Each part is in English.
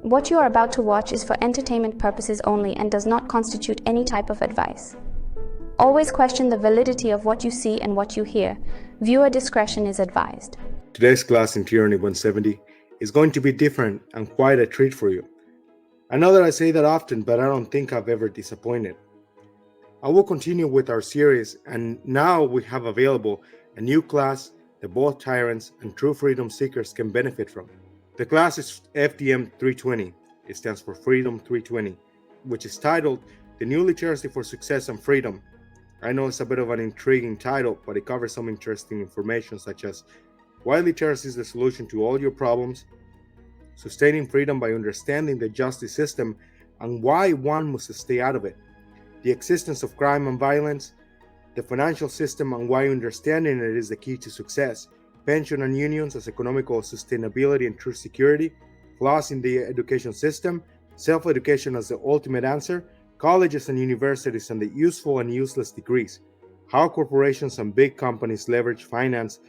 What you are about to watch is for entertainment purposes only and does not constitute any type of advice. Always question the validity of what you see and what you hear. Viewer discretion is advised. Today's class in Tyranny 170 is going to be different and quite a treat for you. I know that I say that often, but I don't think I've ever disappointed. I will continue with our series, and now we have available a new class that both tyrants and true freedom seekers can benefit from. The class is FDM 320. It stands for Freedom 320, which is titled The New Literacy for Success and Freedom. I know it's a bit of an intriguing title, but it covers some interesting information such as why literacy is the solution to all your problems, sustaining freedom by understanding the justice system and why one must stay out of it, the existence of crime and violence, the financial system and why understanding it is the key to success, pension and unions as economical sustainability and true security, flaws in the education system, self-education as the ultimate answer, colleges and universities and the useful and useless degrees, how corporations and big companies leverage finance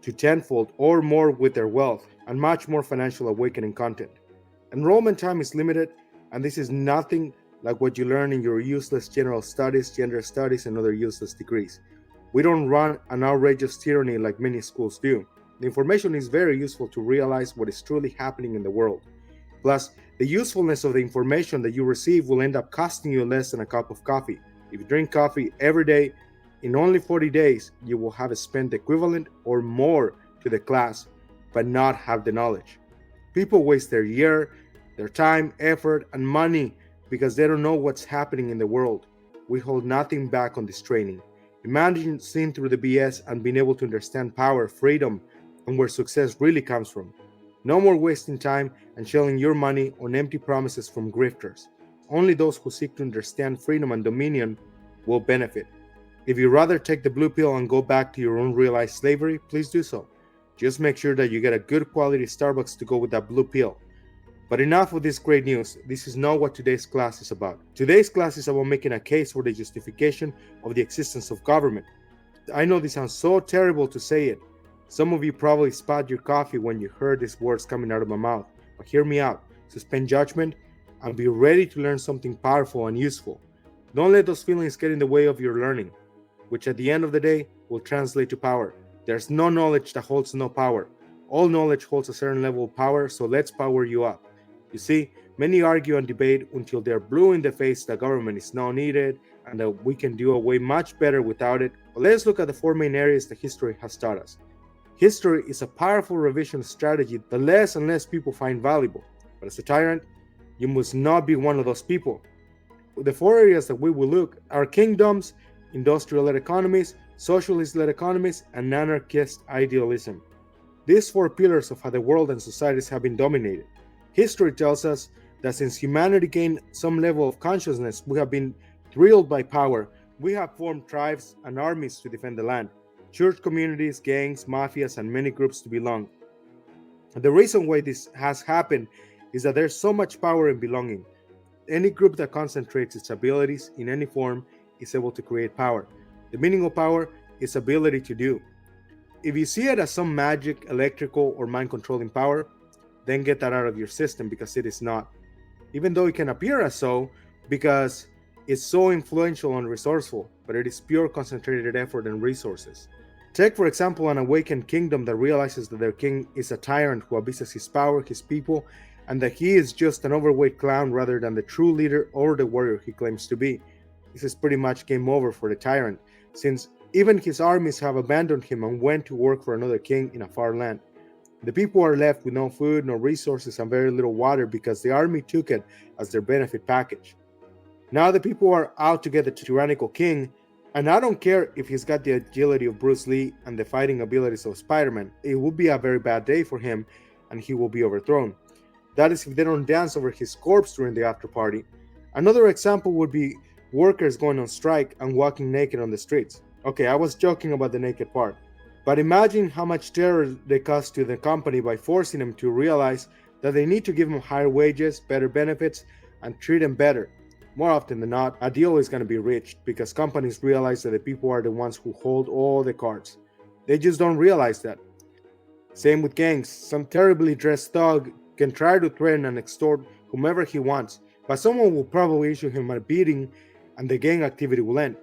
to tenfold or more with their wealth, and much more financial awakening content. Enrollment time is limited, and this is nothing like what you learn in your useless general studies, gender studies, and other useless degrees. We don't run an outrageous tyranny like many schools do. The information is very useful to realize what is truly happening in the world. Plus, the usefulness of the information that you receive will end up costing you less than a cup of coffee. If you drink coffee every day, in only 40 days, you will have spent the equivalent or more to the class, but not have the knowledge. People waste their year, their time, effort, and money because they don't know what's happening in the world. We hold nothing back on this training. Imagine seeing through the BS and being able to understand power, freedom, and where success really comes from. No more wasting time and shelling your money on empty promises from grifters. Only those who seek to understand freedom and dominion will benefit. If you'd rather take the blue pill and go back to your own realized slavery, please do so. Just make sure that you get a good quality Starbucks to go with that blue pill. But enough of this great news. This is not what today's class is about. Today's class is about making a case for the justification of the existence of government. I know this sounds so terrible to say it. Some of you probably spat your coffee when you heard these words coming out of my mouth. But hear me out. Suspend judgment and be ready to learn something powerful and useful. Don't let those feelings get in the way of your learning, which at the end of the day will translate to power. There's no knowledge that holds no power. All knowledge holds a certain level of power, so let's power you up. You see, many argue and debate until they're blue in the face that government is not needed and that we can do away much better without it. But let's look at the four main areas that history has taught us. History is a powerful revision strategy that less and less people find valuable. But as a tyrant, you must not be one of those people. The four areas that we will look are kingdoms, industrial-led economies, socialist-led economies, and anarchist idealism. These four pillars of how the world and societies have been dominated. History tells us that since humanity gained some level of consciousness, we have been thrilled by power. We have formed tribes and armies to defend the land, church communities, gangs, mafias, and many groups to belong. The reason why this has happened is that there's so much power in belonging. Any group that concentrates its abilities in any form is able to create power. The meaning of power is ability to do. If you see it as some magic, electrical, or mind-controlling power, then get that out of your system because it is not. Even though it can appear as so, because it's so influential and resourceful, but it is pure concentrated effort and resources. Take, for example, an awakened kingdom that realizes that their king is a tyrant who abuses his power, his people, and that he is just an overweight clown rather than the true leader or the warrior he claims to be. This is pretty much game over for the tyrant, since even his armies have abandoned him and went to work for another king in a far land. The people are left with no food, no resources, and very little water because the army took it as their benefit package. Now the people are out to get the tyrannical king, and I don't care if he's got the agility of Bruce Lee and the fighting abilities of Spider-Man. It will be a very bad day for him, and he will be overthrown. That is if they don't dance over his corpse during the after party. Another example would be workers going on strike and walking naked on the streets. Okay, I was joking about the naked part. But imagine how much terror they cause to the company by forcing them to realize that they need to give them higher wages, better benefits, and treat them better. More often than not, a deal is going to be reached because companies realize that the people are the ones who hold all the cards. They just don't realize that. Same with gangs. Some terribly dressed thug can try to threaten and extort whomever he wants, but someone will probably issue him a beating and the gang activity will end.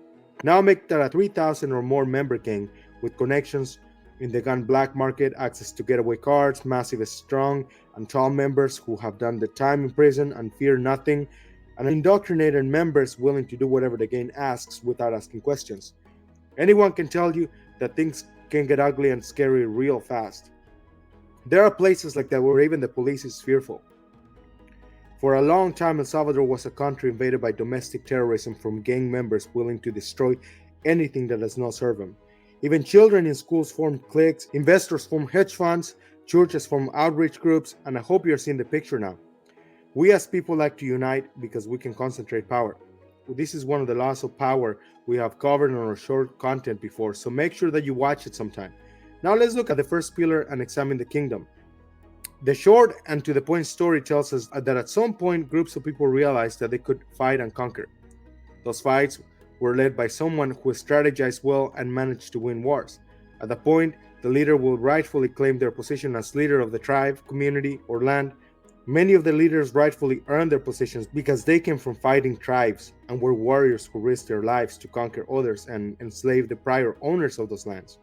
Now make that a 3,000 or more member gang with connections in the gun black market, access to getaway cars, massive, strong, and tall members who have done the time in prison and fear nothing, and indoctrinated members willing to do whatever the gang asks without asking questions. Anyone can tell you that things can get ugly and scary real fast. There are places like that where even the police is fearful. For a long time, El Salvador was a country invaded by domestic terrorism from gang members willing to destroy anything that does not serve them. Even children in schools formed cliques, investors formed hedge funds, churches formed outreach groups, and I hope you're seeing the picture now. We as people like to unite because we can concentrate power. This is one of the laws of power we have covered in our short content before, so make sure that you watch it sometime. Now let's look at the first pillar and examine the kingdom. The short and to the point story tells us that at some point groups of people realized that they could fight and conquer. Those fights were led by someone who strategized well and managed to win wars. At that point, the leader will rightfully claim their position as leader of the tribe, community, or land. Many of the leaders rightfully earned their positions because they came from fighting tribes and were warriors who risked their lives to conquer others and enslave the prior owners of those lands.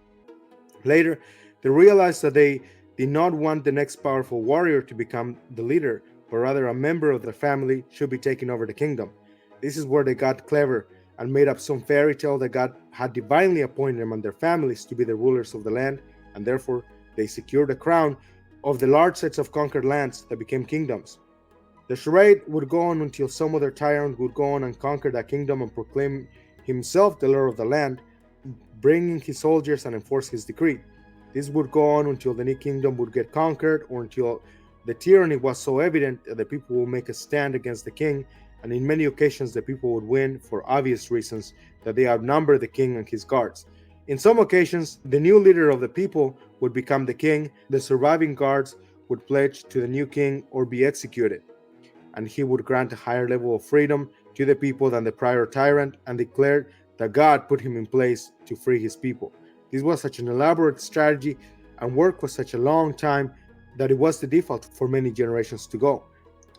Later, they realized that they did not want the next powerful warrior to become the leader, but rather a member of the family should be taking over the kingdom. This is where they got clever and made up some fairy tale that God had divinely appointed them and their families to be the rulers of the land, and therefore they secured the crown of the large sets of conquered lands that became kingdoms. The charade would go on until some other tyrant would go on and conquer that kingdom and proclaim himself the lord of the land, bringing his soldiers and enforce his decree. This would go on until the new kingdom would get conquered or until the tyranny was so evident that the people would make a stand against the king, and in many occasions the people would win for obvious reasons, that they outnumber the king and his guards. In some occasions, the new leader of the people would become the king, the surviving guards would pledge to the new king or be executed, and he would grant a higher level of freedom to the people than the prior tyrant and declared that God put him in place to free his people. This was such an elaborate strategy and worked for such a long time that it was the default for many generations to go.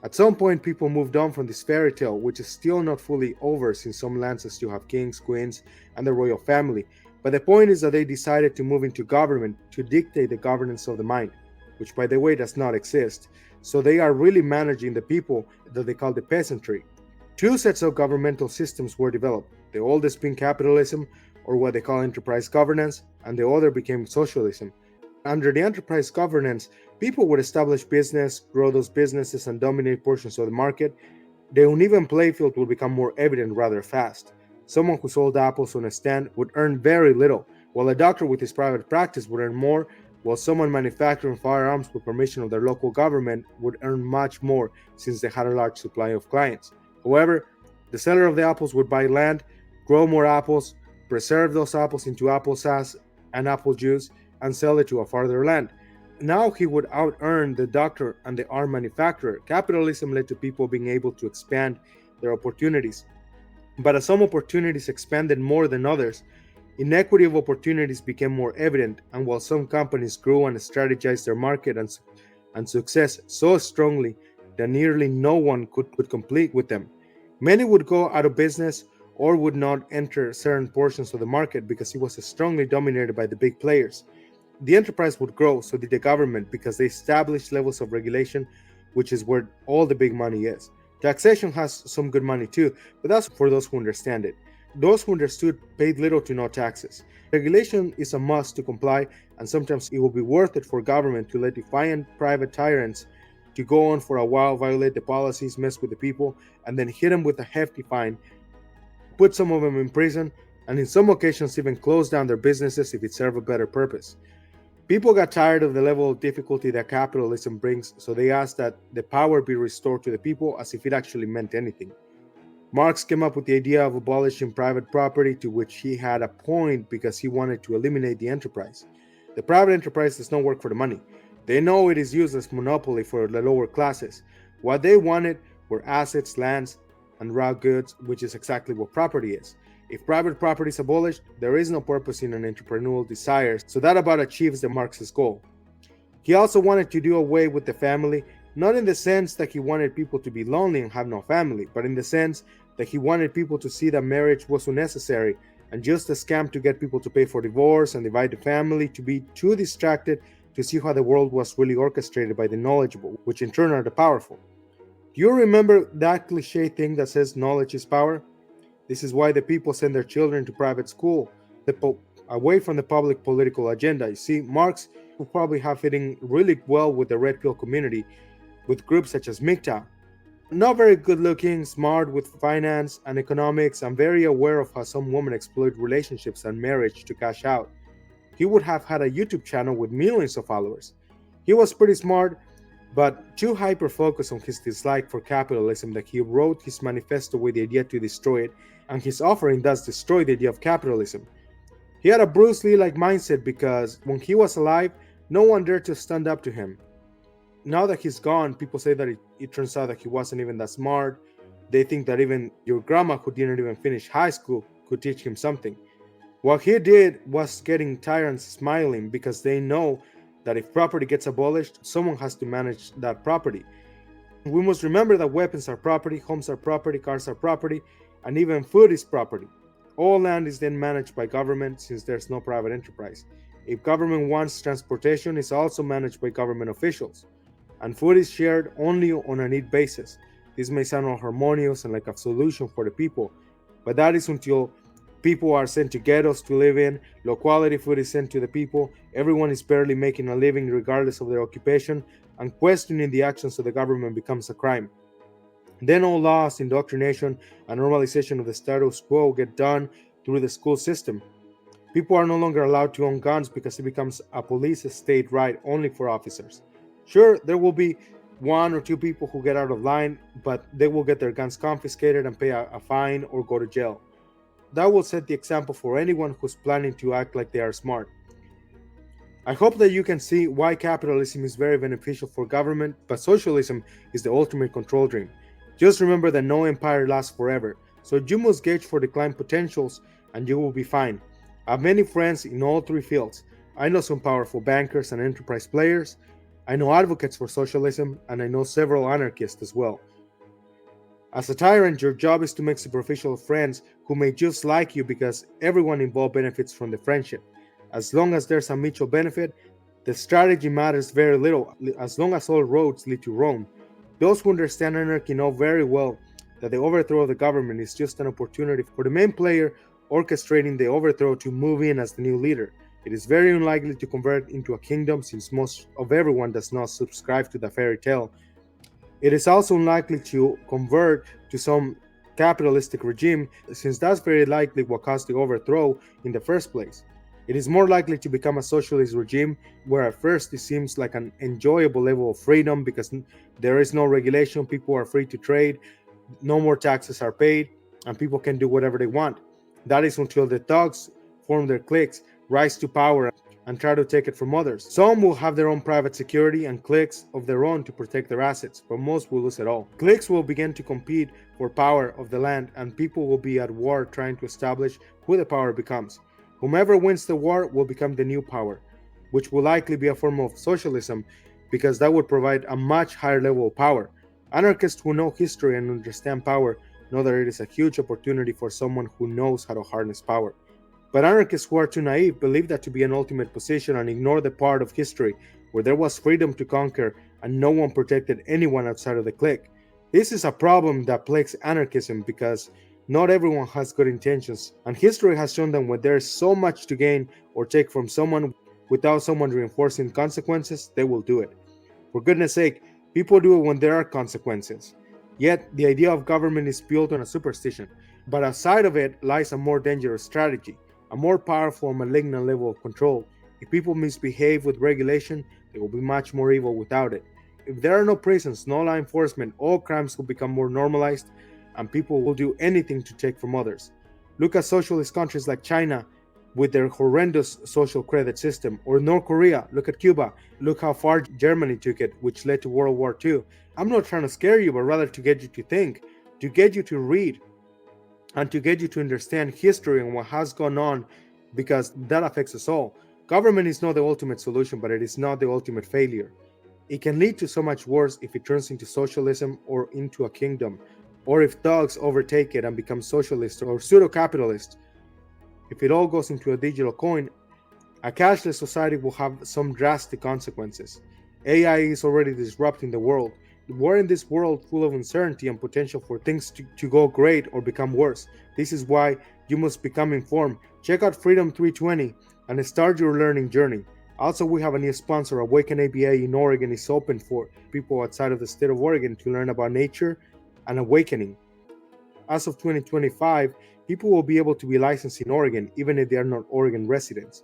At some point, people moved on from this fairy tale, which is still not fully over since some lands still have kings, queens, and the royal family. But the point is that they decided to move into government to dictate the governance of the mind, which by the way does not exist. So they are really managing the people that they call the peasantry. Two sets of governmental systems were developed, the oldest being capitalism, or what they call enterprise governance, and the other became socialism. Under the enterprise governance, people would establish business, grow those businesses, and dominate portions of the market. The uneven playfield will become more evident rather fast. Someone who sold apples on a stand would earn very little, while a doctor with his private practice would earn more, while someone manufacturing firearms with permission of their local government would earn much more since they had a large supply of clients. However, the seller of the apples would buy land, grow more apples, preserve those apples into apple sauce and apple juice, and sell it to a farther land. Now he would out-earn the doctor and the arm manufacturer. Capitalism led to people being able to expand their opportunities. But as some opportunities expanded more than others, inequity of opportunities became more evident, and while some companies grew and strategized their market and success so strongly that nearly no one could compete with them, many would go out of business or would not enter certain portions of the market because it was strongly dominated by the big players. The enterprise would grow, so did the government, because they established levels of regulation, which is where all the big money is. Taxation has some good money too, but that's for those who understand it. Those who understood paid little to no taxes. Regulation is a must to comply, and sometimes it will be worth it for government to let defiant private tyrants to go on for a while, violate the policies, mess with the people, and then hit them with a hefty fine, put some of them in prison, and in some occasions even close down their businesses if it served a better purpose. People got tired of the level of difficulty that capitalism brings, so they asked that the power be restored to the people as if it actually meant anything. Marx came up with the idea of abolishing private property, to which he had a point because he wanted to eliminate the enterprise. The private enterprise does not work for the money. They know it is used as monopoly for the lower classes. What they wanted were assets, lands, and raw goods, which is exactly what property is. If private property is abolished, there is no purpose in an entrepreneurial desire, so that about achieves the Marxist goal. He also wanted to do away with the family Not in the sense that he wanted people to be lonely and have no family, but in the sense that he wanted people to see that marriage was unnecessary and just a scam to get people to pay for divorce and divide the family, to be too distracted to see how the world was really orchestrated by the knowledgeable, which in turn are the powerful. Do you remember that cliche thing that says knowledge is power? This is why the people send their children to private school, away from the public political agenda. You see, Marx will probably have fitting really well with the red pill community, with groups such as MGTOW. Not very good looking, smart with finance and economics, and very aware of how some women exploit relationships and marriage to cash out. He would have had a YouTube channel with millions of followers. He was pretty smart, but too hyper-focused on his dislike for capitalism that he wrote his manifesto with the idea to destroy it, and his offering thus destroyed the idea of capitalism. He had a Bruce Lee-like mindset because when he was alive, no one dared to stand up to him. Now that he's gone, people say that it turns out that he wasn't even that smart. They think that even your grandma, who didn't even finish high school, could teach him something. What he did was getting tyrants smiling because they know that if property gets abolished, someone has to manage that property. We must remember that weapons are property, homes are property, cars are property, and even food is property. All land is then managed by government since there's no private enterprise. If government wants transportation, it's also managed by government officials. And food is shared only on a need basis. This may sound unharmonious and like a solution for the people, but that is until people are sent to ghettos to live in, low quality food is sent to the people, everyone is barely making a living regardless of their occupation, and questioning the actions of the government becomes a crime. Then all laws, indoctrination, and normalization of the status quo get done through the school system. People are no longer allowed to own guns because it becomes a police state right only for officers. Sure, there will be one or two people who get out of line, but they will get their guns confiscated and pay a fine or go to jail. That will set the example for anyone who's planning to act like they are smart. I hope that you can see why capitalism is very beneficial for government, but socialism is the ultimate control dream. Just remember that no empire lasts forever, so you must gauge for decline potentials and you will be fine. I have many friends in all three fields. I know some powerful bankers and enterprise players. I know advocates for socialism, and I know several anarchists as well. As a tyrant, your job is to make superficial friends who may just like you because everyone involved benefits from the friendship. As long as there's a mutual benefit, the strategy matters very little, as long as all roads lead to Rome. Those who understand anarchy know very well that the overthrow of the government is just an opportunity for the main player orchestrating the overthrow to move in as the new leader. It is very unlikely to convert into a kingdom since most of everyone does not subscribe to the fairy tale. It is also unlikely to convert to some capitalistic regime since that's very likely what caused the overthrow in the first place. It is more likely to become a socialist regime where at first it seems like an enjoyable level of freedom because there is no regulation, people are free to trade, no more taxes are paid, and people can do whatever they want. That is until the thugs form their cliques, rise to power, and try to take it from others. Some will have their own private security and cliques of their own to protect their assets, but most will lose it all. Cliques will begin to compete for power of the land, and people will be at war trying to establish who the power becomes. Whomever wins the war will become the new power, which will likely be a form of socialism because that would provide a much higher level of power. Anarchists who know history and understand power know that it is a huge opportunity for someone who knows how to harness power. But anarchists who are too naive believe that to be an ultimate position and ignore the part of history where there was freedom to conquer and no one protected anyone outside of the clique. This is a problem that plagues anarchism because not everyone has good intentions, and history has shown that when there is so much to gain or take from someone without someone reinforcing consequences, they will do it. For goodness sake, people do it when there are consequences. Yet, the idea of government is built on a superstition, but outside of it lies a more dangerous strategy, a more powerful and malignant level of control. If people misbehave with regulation, they will be much more evil without it. If there are no prisons, no law enforcement, all crimes will become more normalized, and people will do anything to take from others. Look at socialist countries like China with their horrendous social credit system, or North Korea. Look at Cuba. Look how far Germany took it, which led to World War II. I'm not trying to scare you, but rather to get you to think, to get you to read, and to get you to understand history and what has gone on, because that affects us all. Government is not the ultimate solution, but it is not the ultimate failure. It can lead to so much worse if it turns into socialism or into a kingdom, or if thugs overtake it and become socialist or pseudo-capitalist. If it all goes into a digital coin, a cashless society will have some drastic consequences. AI is already disrupting the world. We're in this world full of uncertainty and potential for things to go great or become worse. This is why you must become informed. Check out Freedom 320 and start your learning journey. Also, we have a new sponsor. Awaken ABA in Oregon is open for people outside of the state of Oregon to learn about nature and awakening. As of 2025, people will be able to be licensed in Oregon even if they are not Oregon residents.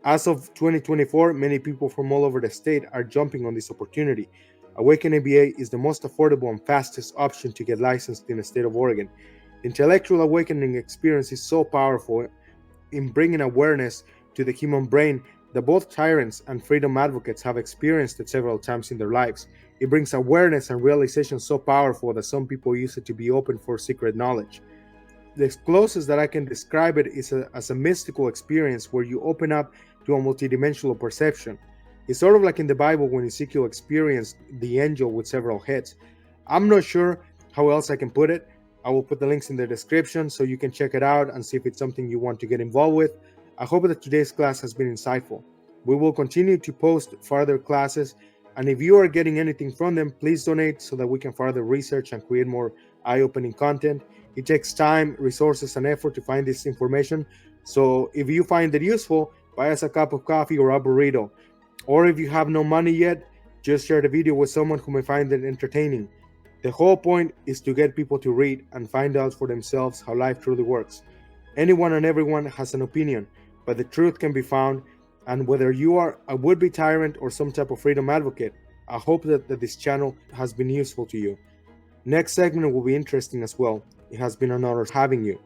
As of 2024, many people from all over the state are jumping on this opportunity. Awaken ABA is the most affordable and fastest option to get licensed in the state of Oregon. The intellectual awakening experience is so powerful in bringing awareness to the human brain that both tyrants and freedom advocates have experienced it several times in their lives. It brings awareness and realization so powerful that some people use it to be open for secret knowledge. The closest that I can describe it is as a mystical experience where you open up to a multidimensional perception. It's sort of like in the Bible when Ezekiel experienced the angel with several heads. I'm not sure how else I can put it. I will put the links in the description so you can check it out and see if it's something you want to get involved with. I hope that today's class has been insightful. We will continue to post further classes, and if you are getting anything from them, please donate so that we can further research and create more eye-opening content. It takes time, resources, and effort to find this information. So if you find it useful, buy us a cup of coffee or a burrito. Or if you have no money yet, just share the video with someone who may find it entertaining. The whole point is to get people to read and find out for themselves how life truly works. Anyone and everyone has an opinion, but the truth can be found. And whether you are a would-be tyrant or some type of freedom advocate, I hope that this channel has been useful to you. Next segment will be interesting as well. It has been an honor having you.